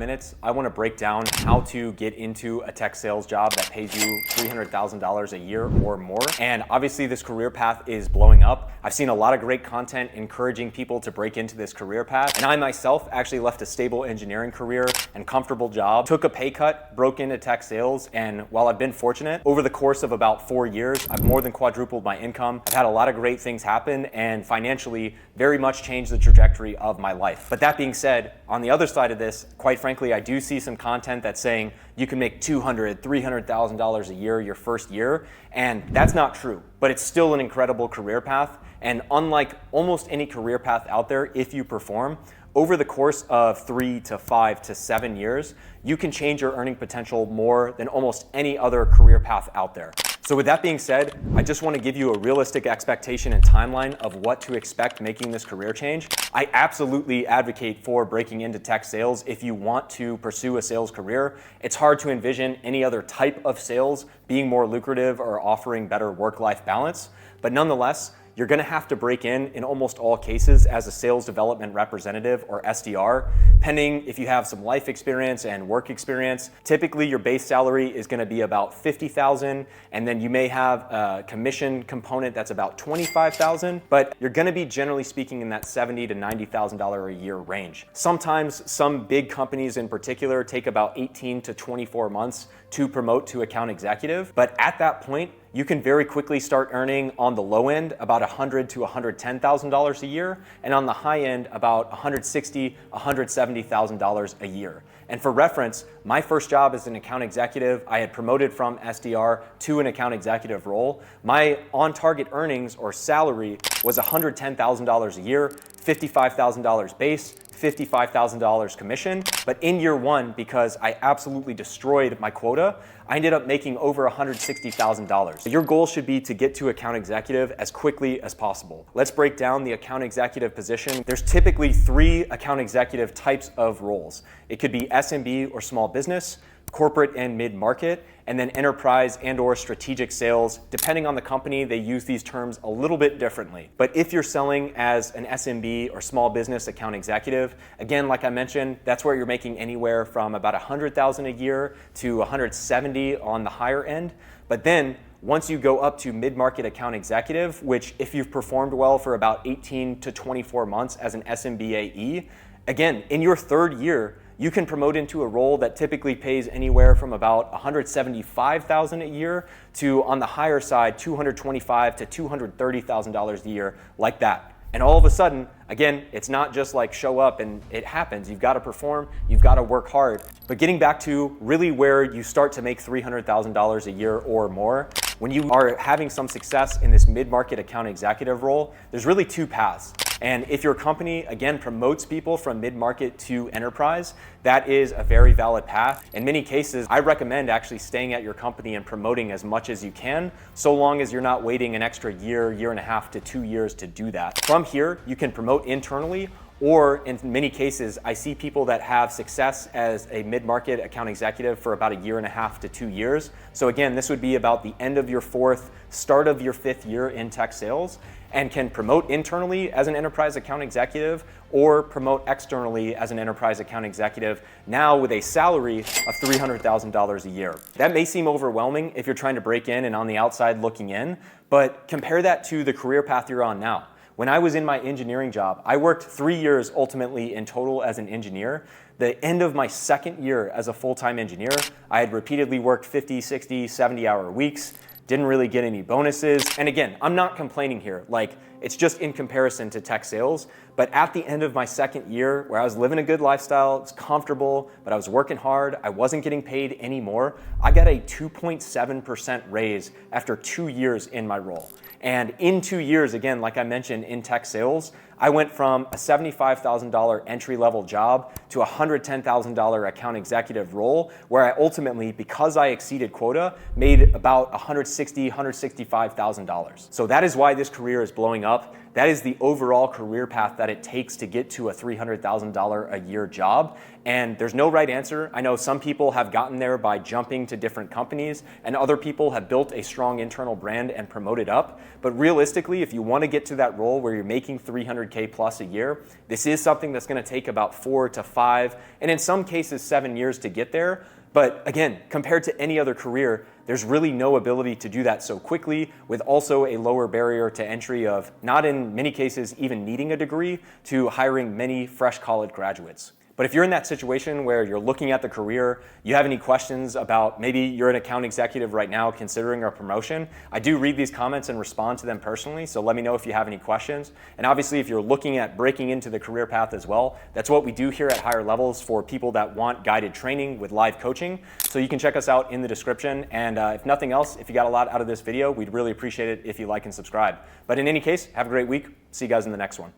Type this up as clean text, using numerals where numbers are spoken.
minutes, I want to break down how to get into a tech sales job that pays you $300,000 a year or more. And obviously this career path is blowing up. I've seen a lot of great content encouraging people to break into this career path. And I myself actually left a stable engineering career and comfortable job, took a pay cut, broke into tech sales. And while I've been fortunate, over the course of about 4 years, I've more than quadrupled my income. I've had a lot of great things happen and financially very much changed the trajectory of my life. But that being said, on the other side of this, quite frankly, I do see some content that's saying you can make $200,000, $300,000 a year your first year, and that's not true, but it's still an incredible career path. And unlike almost any career path out there, if you perform, over the course of 3 to 5 to 7 years, you can change your earning potential more than almost any other career path out there. So with that being said, I just want to give you a realistic expectation and timeline of what to expect making this career change. I absolutely advocate for breaking into tech sales if you want to pursue a sales career. It's hard to envision any other type of sales being more lucrative or offering better work-life balance, but nonetheless, you're going to have to break in almost all cases as a sales development representative or SDR, pending if you have some life experience and work experience. Typically, your base salary is going to be about $50,000, and then you may have a commission component that's about $25,000, but you're going to be generally speaking in that $70,000 to $90,000 a year range. Sometimes some big companies in particular take about 18 to 24 months to promote to account executive, but at that point, you can very quickly start earning on the low end about $100,000 to $110,000 a year, and on the high end about $160,000, $170,000 a year. And for reference, my first job as an account executive, I had promoted from SDR to an account executive role. My on-target earnings or salary was $110,000 a year, $55,000 base, $55,000 commission. But in year one, because I absolutely destroyed my quota, I ended up making over $160,000. Your goal should be to get to account executive as quickly as possible. Let's break down the account executive position. There's typically 3 account executive types of roles. It could be SMB or small business, corporate and mid-market, and then enterprise and or strategic sales. Depending on the company, they use these terms a little bit differently. But if you're selling as an SMB or small business account executive, again, like I mentioned, that's where you're making anywhere from about $100,000 a year to $170,000 on the higher end. But then once you go up to mid-market account executive, which if you've performed well for about 18 to 24 months as an SMB AE, again, in your 3rd year, you can promote into a role that typically pays anywhere from about $175,000 a year to, on the higher side, $225,000 to $230,000 a year, like that. And all of a sudden, again, it's not just like show up and it happens. You've got to perform, you've got to work hard. But getting back to really where you start to make $300,000 a year or more, when you are having some success in this mid-market account executive role, there's really 2 paths. And if your company, again, promotes people from mid-market to enterprise, that is a very valid path. In many cases, I recommend actually staying at your company and promoting as much as you can, so long as you're not waiting an extra year, year and a half to 2 years to do that. From here, you can promote internally, or in many cases, I see people that have success as a mid-market account executive for about 1.5 years to 2 years. So again, this would be about the end of your 4th, start of your 5th year in tech sales, and can promote internally as an enterprise account executive or promote externally as an enterprise account executive, now with a salary of $300,000 a year. That may seem overwhelming if you're trying to break in and on the outside looking in, but compare that to the career path you're on now. When I was in my engineering job, I worked 3 years ultimately in total as an engineer. The end of my 2nd year as a full-time engineer, I had repeatedly worked 50, 60, 70-hour weeks, didn't really get any bonuses. And again, I'm not complaining here. Like, it's just in comparison to tech sales. But at the end of my 2nd year, where I was living a good lifestyle, it was comfortable, but I was working hard, I wasn't getting paid anymore, I got a 2.7% raise after 2 years in my role. And in 2 years, again, like I mentioned in tech sales, I went from a $75,000 entry-level job to a $110,000 account executive role, where I ultimately, because I exceeded quota, made about $160,000, $165,000. So that is why this career is blowing up. up, that is the overall career path that it takes to get to a $300,000 a year job. And there's no right answer. I know some people have gotten there by jumping to different companies, and other people have built a strong internal brand and promoted up. But realistically, if you want to get to that role where you're making 300K plus a year, this is something that's going to take about 4 to 5, and in some cases 7 years to get there. But again, compared to any other career, there's really no ability to do that so quickly, with also a lower barrier to entry of not in many cases even needing a degree to hiring many fresh college graduates. But if you're in that situation where you're looking at the career, you have any questions about maybe you're an account executive right now considering a promotion, I do read these comments and respond to them personally, so let me know if you have any questions. And obviously, if you're looking at breaking into the career path as well, that's what we do here at Higher Levels for people that want guided training with live coaching. So you can check us out in the description. And if nothing else, if you got a lot out of this video, we'd really appreciate it if you like and subscribe. But in any case, have a great week. See you guys in the next one.